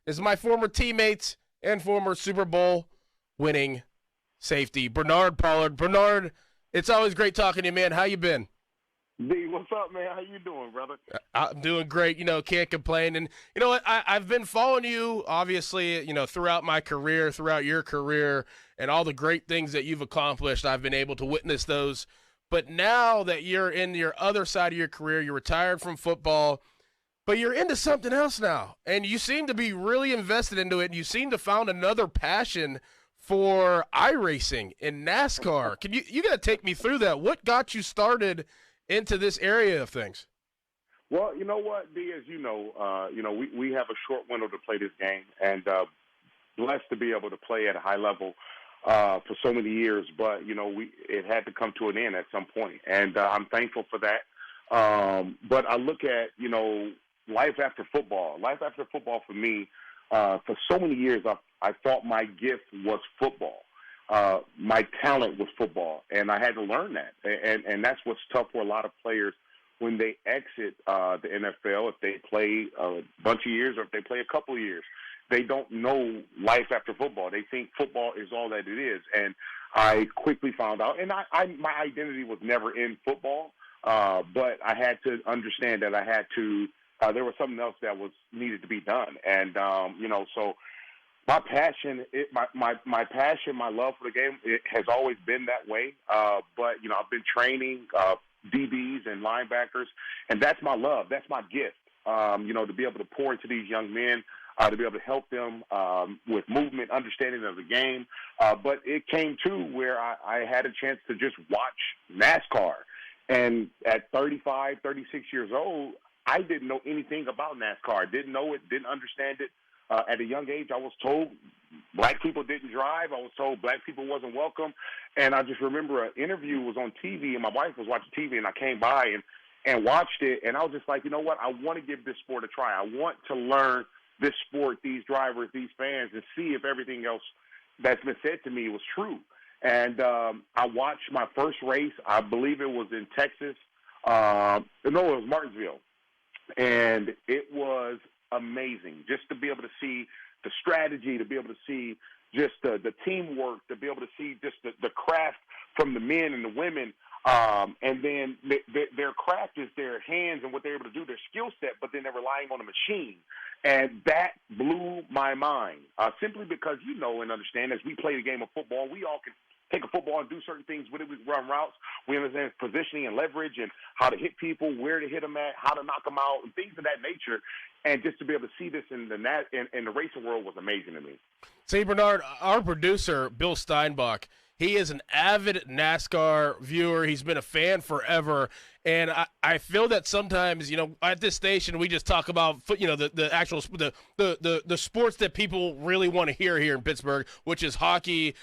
is my former teammates and former Super Bowl winning safety, Benard Pollard. Benard, it's always great talking to you, man. How you been? D, what's up, man? How you doing, brother? I'm doing great. Can't complain. And you know what? I've been following you, obviously, throughout my career, throughout your career, and all the great things that you've accomplished. I've been able to witness those. But now that you're in your other side of your career, you're retired from football, but you're into something else now. And you seem to be really invested into it. And you seem to found another passion for iRacing in NASCAR. You got to take me through that. What got you started into this area of things? Well, you know what, D, as we have a short window to play this game, and blessed to be able to play at a high level for so many years. But, it had to come to an end at some point, and I'm thankful for that. But I look at, life after football. Life after football for me, for so many years, I thought my gift was football. My talent was football, and I had to learn that. And that's what's tough for a lot of players when they exit the NFL, if they play a bunch of years or if they play a couple of years. They don't know life after football. They think football is all that it is. And I quickly found out, and my identity was never in football, but I had to understand that I had to there was something else that was needed to be done. And, so my passion, my passion, my love for the game, it has always been that way. But, I've been training DBs and linebackers, and that's my love. That's my gift, to be able to pour into these young men, to be able to help them with movement, understanding of the game. But it came to where I had a chance to just watch NASCAR. And at 35, 36 years old, I didn't know anything about NASCAR. Didn't know it, didn't understand it. At a young age, I was told black people didn't drive. I was told black people wasn't welcome. And I just remember an interview was on TV, and my wife was watching TV, and I came by and watched it. And I was just like, you know what? I want to give this sport a try. I want to learn this sport, these drivers, these fans, and see if everything else that's been said to me was true. And I watched my first race. I believe it was in Texas. No, it was Martinsville. And it was amazing just to be able to see the strategy, to be able to see just the teamwork, to be able to see just the craft from the men and the women. And then their craft is their hands and what they're able to do, their skill set, but then they're relying on a machine. And that blew my mind, simply because and understand, as we play the game of football, we all can take a football and do certain things with it. We run routes. We understand positioning and leverage and how to hit people, where to hit them at, how to knock them out, and things of that nature. And just to be able to see this in the racing world was amazing to me. See, Benard, our producer, Bill Steinbach, he is an avid NASCAR viewer. He's been a fan forever. And I feel that sometimes, at this station, we just talk about, the actual the sports that people really want to hear here in Pittsburgh, which is hockey,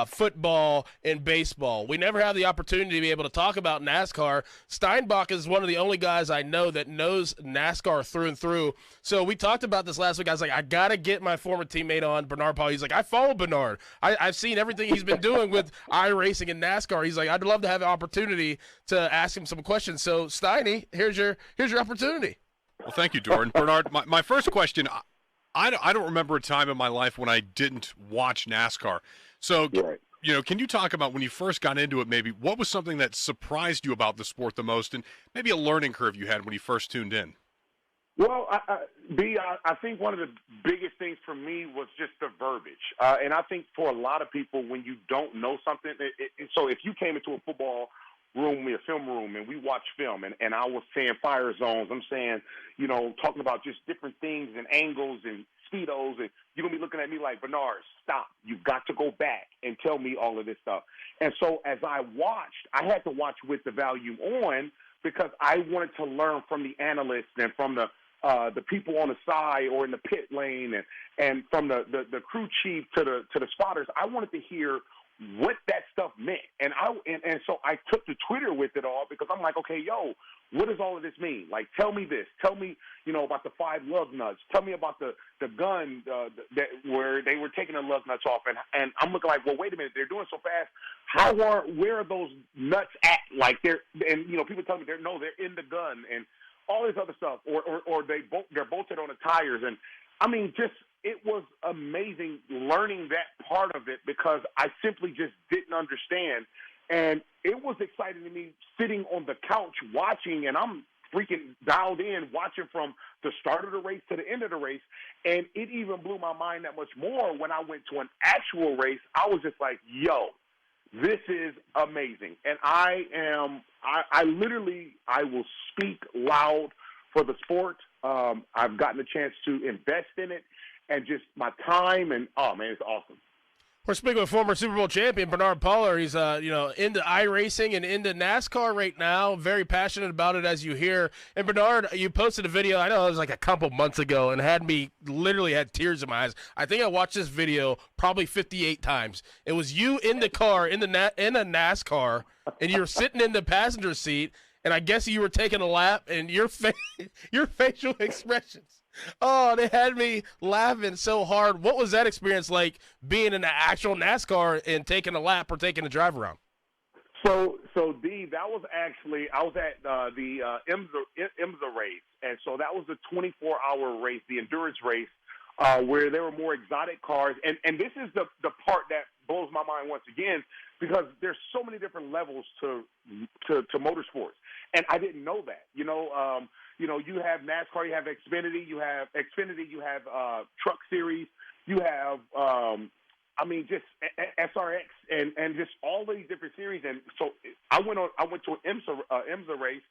football, and baseball. We never have the opportunity to be able to talk about NASCAR. Steinbach is one of the only guys I know that knows NASCAR through and through. So we talked about this last week. I was like, I got to get my former teammate on, Benard Pollard. He's like, I follow Benard. I've seen everything he's been doing with iRacing and NASCAR. He's like, I'd love to have the opportunity to ask him some questions. So, Steiny, here's your opportunity. Well, thank you, Doran. Benard, my first question, I don't remember a time in my life when I didn't watch NASCAR. So, Right. Can you talk about when you first got into it, maybe what was something that surprised you about the sport the most, and maybe a learning curve you had when you first tuned in? Well, I think one of the biggest things for me was just the verbiage. And I think for a lot of people, when you don't know something, so if you came into a football room, a film room, and we watch film, and I was saying fire zones, I'm saying, talking about just different things and angles and speedos, and you're going to be looking at me like, Benard, stop. You've got to go back and tell me all of this stuff. And so as I watched, I had to watch with the volume on because I wanted to learn from the analysts and from the people on the side or in the pit lane and from the crew chief to the spotters. I wanted to hear what that stuff meant. And so I took to Twitter with it all because I'm like, okay, what does all of this mean? Like, tell me this. Tell me, about the 5 lug nuts. Tell me about the gun that where they were taking the lug nuts off. And I'm looking like, well, wait a minute. They're doing so fast. Where are those nuts at? Like people tell me they're in the gun and all this other stuff. Or they're bolted on the tires. And I mean, it was amazing learning that part of it because I simply just didn't understand. And it was exciting to me sitting on the couch watching, and I'm freaking dialed in watching from the start of the race to the end of the race. And it even blew my mind that much more when I went to an actual race. I was just like, yo, this is amazing. And I will speak loud for the sport. I've gotten a chance to invest in it and just my time, and oh man, it's awesome. We're speaking with former Super Bowl champion Benard Pollard. He's into iRacing and into NASCAR right now. Very passionate about it, as you hear. And Benard, you posted a video. I know it was like a couple months ago, and literally had tears in my eyes. I think I watched this video probably 58 times. It was you in the car in a NASCAR, and you were sitting in the passenger seat. And I guess you were taking a lap, and your facial expressions. Oh, they had me laughing so hard. What was that experience like, being in an actual NASCAR and taking a lap or taking a drive around? So D, that was actually, I was at the IMSA race, and so that was the 24-hour race, the endurance race, where there were more exotic cars. And this is the part that blows my mind once again, because there's so many different levels to motorsports, and I didn't know that. You have NASCAR, you have Xfinity, you have Truck Series, you have just SRX and just all these different series. And so I went to an IMSA race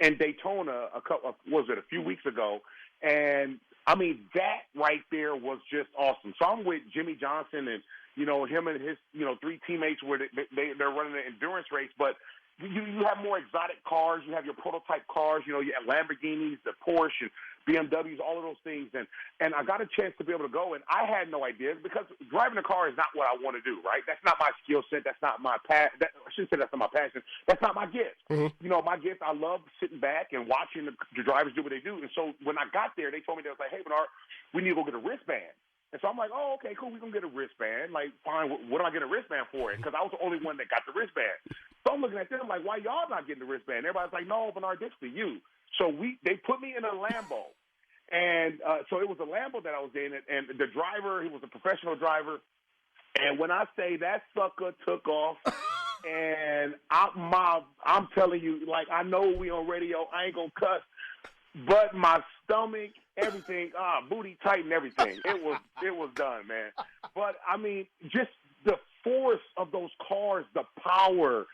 in Daytona a few weeks ago, and I mean that right there was just awesome. So I'm with Jimmy Johnson and him and his three teammates where they're running an endurance race, but you have more exotic cars. You have your prototype cars. You have Lamborghinis, the Porsche, and BMWs, all of those things. And I got a chance to be able to go, and I had no idea because driving a car is not what I want to do, right? That's not my skill set. That's not my I shouldn't say that's not my passion. That's not my gift. Mm-hmm. My gift, I love sitting back and watching the drivers do what they do. And so when I got there, they told me, they was like, hey, Benard, we need to go get a wristband. And so I'm like, oh, okay, cool. We're going to get a wristband. Like, fine. What am I getting a wristband for? Because I was the only one that got the wristband. So I'm looking at them like, why y'all not getting the wristband? Everybody's like, no, Benard, this for you. So they put me in a Lambo. And so it was a Lambo that I was in. And the driver, he was a professional driver. And when I say that sucker took off, and I'm telling you, like, I know we on radio, I ain't going to cuss, but my stomach, everything, booty tight and everything. It was done, man. But I mean, just the force of those cars, the power.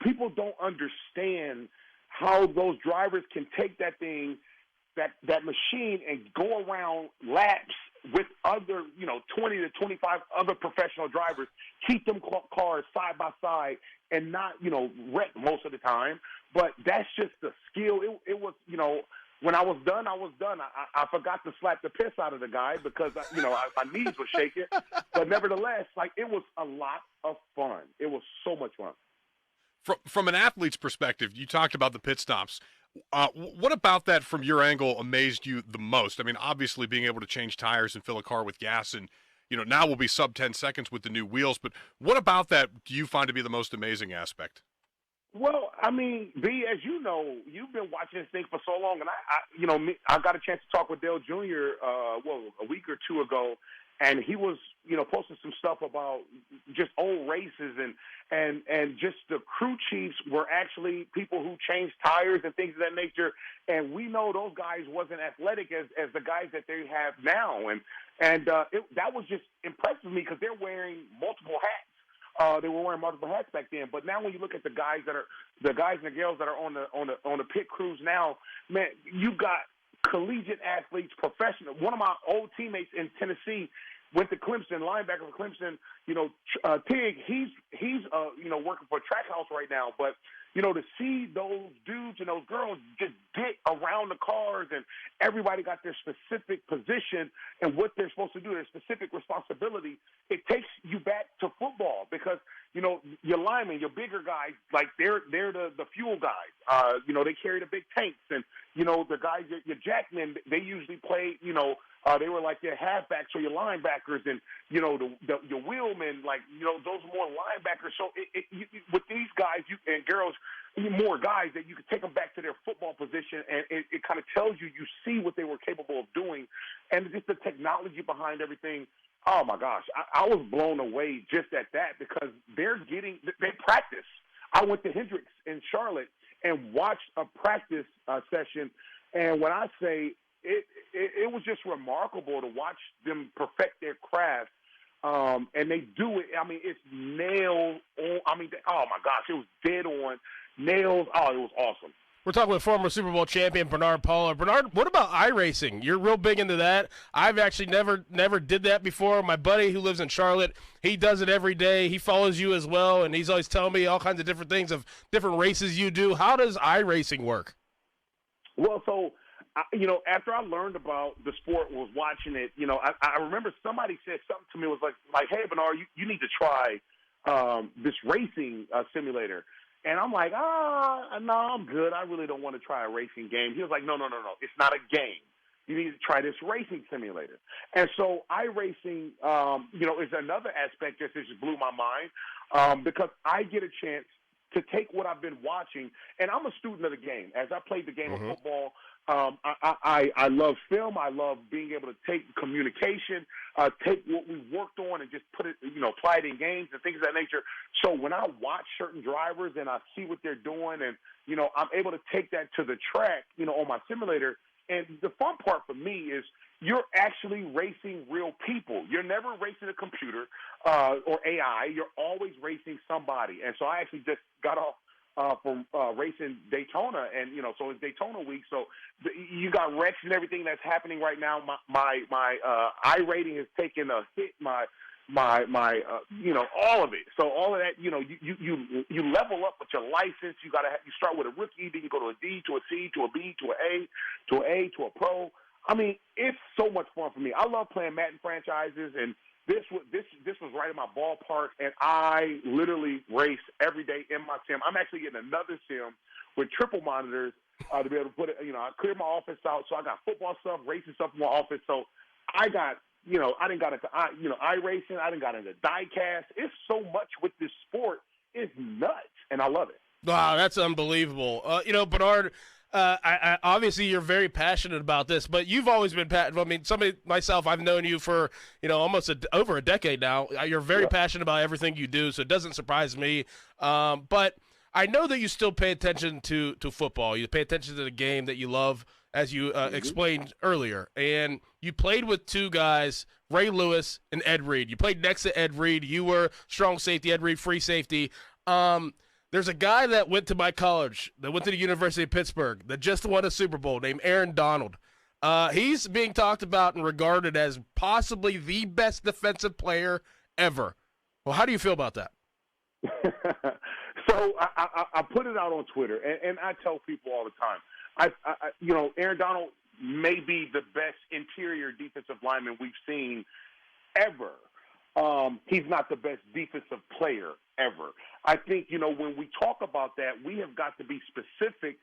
People don't understand how those drivers can take that thing, that machine, and go around laps with other, 20 to 25 other professional drivers, keep them cars side by side and not, wreck most of the time. But that's just the skill. It was, when I was done, I forgot to slap the piss out of the guy because, my knees were shaking. But nevertheless, like, it was a lot of fun. It was so much fun. From an athlete's perspective, you talked about the pit stops. What about that from your angle amazed you the most? I mean, obviously being able to change tires and fill a car with gas and, now we'll be sub 10 seconds with the new wheels. But what about that do you find to be the most amazing aspect? Well, I mean, B, as you know, you've been watching this thing for so long, and I got a chance to talk with Dale Jr. A week or two ago, and he was, posting some stuff about just old races and just the crew chiefs were actually people who changed tires and things of that nature, and we know those guys wasn't athletic as the guys that they have now, and that was just impressive to me because they're wearing multiple hats. They were wearing multiple hats back then, but now when you look at the guys and the girls that are on the pit crews now, man, you got collegiate athletes, professional. One of my old teammates in Tennessee went to Clemson, linebacker for Clemson. Tig, he's working for Trackhouse right now, but to see those dudes and those girls just get around the cars and everybody got their specific position and what they're supposed to do, their specific responsibility, it takes you back to football because, your linemen, your bigger guys, like they're the fuel guys. They carry the big tanks and, the guys, your jackmen, they usually play, They were like your halfbacks or your linebackers, and your wheelmen, like those more linebackers. So with these guys and girls, more guys that you can take them back to their football position, and it kind of tells you see what they were capable of doing, and just the technology behind everything. Oh my gosh, I was blown away just at that because they practice. I went to Hendricks in Charlotte and watched a practice session, and when I say it was just remarkable to watch them perfect their craft, and they do it. I mean, it's nailed on. I mean, oh my gosh, it was dead on, nails. Oh, it was awesome. We're talking with former Super Bowl champion Benard Pollard. Benard, what about iRacing? You're real big into that. I've actually never did that before. My buddy who lives in Charlotte, he does it every day. He follows you as well, and he's always telling me all kinds of different things of different races you do. How does iRacing work? Well, so after I learned about the sport, was watching it. I remember somebody said something to me. It was like, hey, Benard, you need to try this racing simulator. And I'm like, no, I'm good. I really don't want to try a racing game. He was like, no. It's not a game. You need to try this racing simulator. And so iRacing, is another aspect that just blew my mind because I get a chance to take what I've been watching, and I'm a student of the game. As I played the game of football, I love film. I love being able to take communication, take what we worked on and just put it, apply it in games and things of that nature. So when I watch certain drivers and I see what they're doing and, I'm able to take that to the track, on my simulator. And the fun part for me is you're actually racing real people. You're never racing a computer or AI. You're always racing somebody. And so I actually just got off from racing Daytona, and so it's Daytona week. So you got wrecks and everything that's happening right now. My I rating has taken a hit. My all of it. So all of that, you level up with your license. You start with a rookie, then you go to a D, to a C, to a B, to an A, to a pro. I mean, it's so much fun for me. I love playing Madden franchises, and this was right in my ballpark, and I literally race every day in my sim. I'm actually getting another sim with triple monitors to be able to put it. I cleared my office out, so I got football stuff, racing stuff in my office. So I got, I didn't got into iRacing, I didn't got into diecast. It's so much with this sport. It's nuts, and I love it. Wow, that's unbelievable. Benard, I obviously you're very passionate about this, but you've always been passionate. I mean, myself, I've known you for, almost over a decade now. You're very passionate about everything you do, so it doesn't surprise me. But I know that you still pay attention to football. You pay attention to the game that you love, as you explained earlier. And you played with two guys, Ray Lewis and Ed Reed. You played next to Ed Reed. You were strong safety, Ed Reed free safety. There's a guy that went to my college, that went to the University of Pittsburgh, that just won a Super Bowl, named Aaron Donald. He's being talked about and regarded as possibly the best defensive player ever. Well, how do you feel about that? So I put it out on Twitter, and I tell people all the time, Aaron Donald may be the best interior defensive lineman we've seen ever. He's not the best defensive player ever. I think, when we talk about that, we have got to be specific.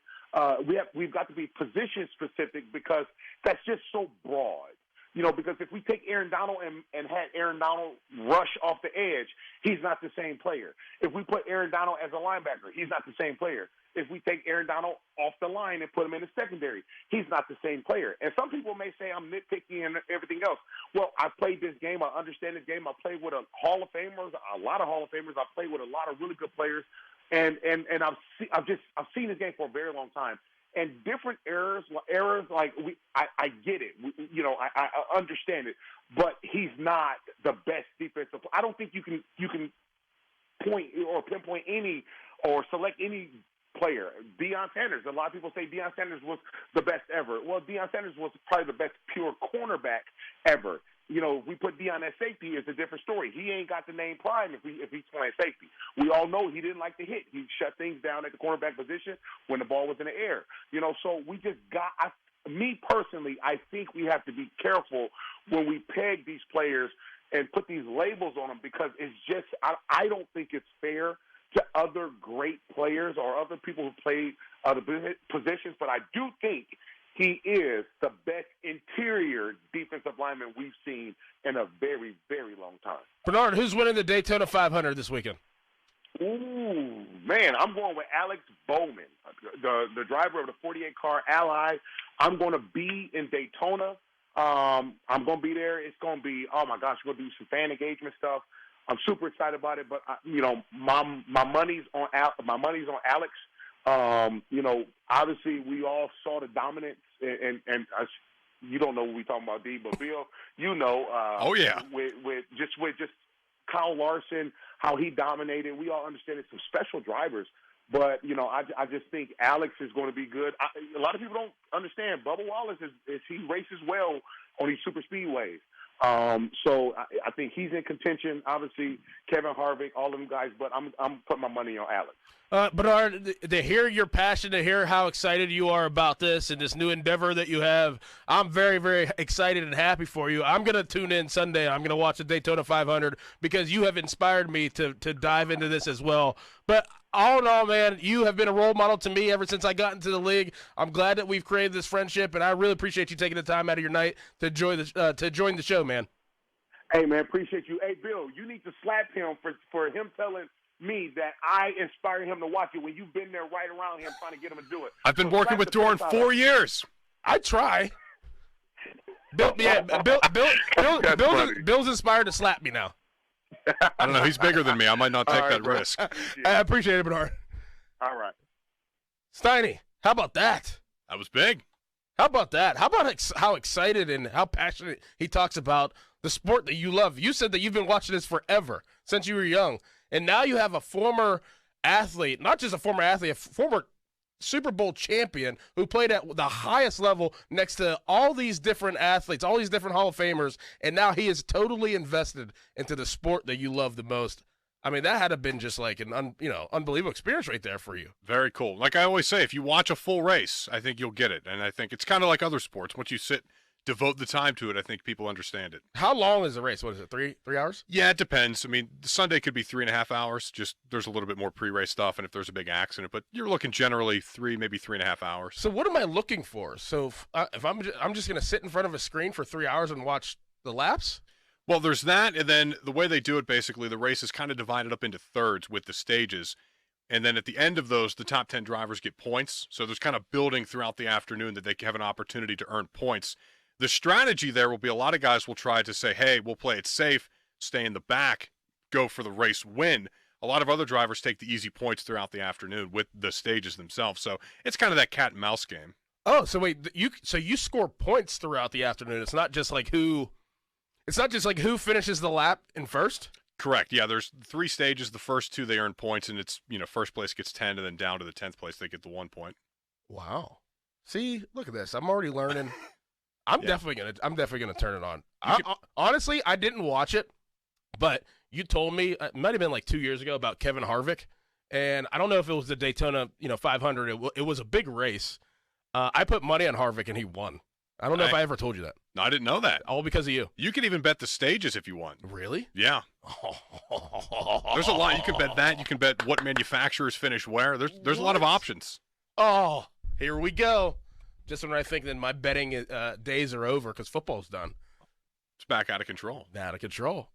We've got to be position specific because that's just so broad. Because if we take Aaron Donald and had Aaron Donald rush off the edge, he's not the same player. If we put Aaron Donald as a linebacker, he's not the same player. If we take Aaron Donald off the line and put him in the secondary, he's not the same player. And some people may say I'm nitpicky and everything else. Well, I played this game. I understand this game. I played with a Hall of Famers, a lot of Hall of Famers. I played with a lot of really good players, and I've seen this game for a very long time. And different errors like I get it. I understand it, but he's not the best defensive. I don't think you can point or pinpoint any or select any player. Deion Sanders. A lot of people say Deion Sanders was the best ever. Well, Deion Sanders was probably the best pure cornerback ever. If we put Deion at safety, it's a different story. He ain't got the name prime if he's playing safety. We all know he didn't like to hit. He shut things down at the cornerback position when the ball was in the air. So we just me personally, I think we have to be careful when we peg these players and put these labels on them because it's just, I don't think it's fair to other great players or other people who played other positions, but I do think he is the best interior defensive lineman we've seen in a very, very long time. Benard, who's winning the Daytona 500 this weekend? Ooh, man, I'm going with Alex Bowman, the driver of the 48 car Ally. I'm going to be in Daytona. I'm going to be there. It's going to be, oh my gosh, we're going to do some fan engagement stuff. I'm super excited about it, but my money's on Alex. Obviously we all saw the dominance, and you don't know what we're talking about, D, but Bill, oh yeah, with Kyle Larson, how he dominated. We all understand it's some special drivers, but I just think Alex is going to be good. A lot of people don't understand Bubba Wallace is he races well on these super speedways. So I think he's in contention. Obviously, Kevin Harvick, all of them guys, but I'm putting my money on Alex. Benard, to hear your passion, to hear how excited you are about this and this new endeavor that you have, I'm very, very excited and happy for you. I'm going to tune in Sunday. I'm going to watch the Daytona 500 because you have inspired me to dive into this as well. But all in all, man, you have been a role model to me ever since I got into the league. I'm glad that we've created this friendship, and I really appreciate you taking the time out of your night to join the show, man. Hey, man, appreciate you. Hey, Bill, you need to slap him for him telling me that I inspired him to watch it when you've been there right around him trying to get him to do it. I've been working with Doran 4 years. I try. Bill's inspired to slap me now. I don't know. He's bigger than me. I might not take that risk. I appreciate it, Benard. All right. Steiny, how about that? That was big. How about that? How about how excited and how passionate he talks about the sport that you love? You said that you've been watching this forever, since you were young. And now you have a former athlete, not just a former athlete, a former Super Bowl champion who played at the highest level next to all these different athletes, all these different Hall of Famers, and now he is totally invested into the sport that you love the most. I mean, that had to have been just like an unbelievable experience right there for you. Very cool. Like I always say, if you watch a full race, I think you'll get it. And I think it's kind of like other sports. Once you devote the time to it, I think people understand it. How long is the race? What is it, 3 hours? Yeah, it depends. I mean, Sunday could be 3.5 hours. Just there's a little bit more pre-race stuff, and if there's a big accident, but you're looking generally 3, maybe 3.5 hours. So what am I looking for? So if I'm just going to sit in front of a screen for 3 hours and watch the laps? Well, there's that, and then the way they do it, basically, the race is kind of divided up into thirds with the stages. And then at the end of those, the top 10 drivers get points. So there's kind of building throughout the afternoon that they have an opportunity to earn points. The strategy there will be a lot of guys will try to say, hey, we'll play it safe, stay in the back, go for the race win. A lot of other drivers take the easy points throughout the afternoon with the stages themselves. So it's kind of that cat and mouse game. Oh, so wait, you score points throughout the afternoon. It's not just like who finishes the lap in first? Correct. Yeah, there's 3 stages. The first 2 they earn points, and it's first place gets 10, and then down to the 10th place they get the 1 point. Wow. See, look at this. I'm already learning. I'm definitely gonna turn it on. Honestly, I didn't watch it, but you told me it might have been like 2 years ago about Kevin Harvick, and I don't know if it was the Daytona 500. It was a big race. I put money on Harvick and he won. I don't know if I ever told you that. No, I didn't know that. All because of you. You could even bet the stages if you won. Really? Yeah. There's a lot. You can bet that. You can bet what manufacturers finish where. There's a lot of options. Oh, here we go. Just when I think that my betting days are over because football's done. It's back out of control. Out of control.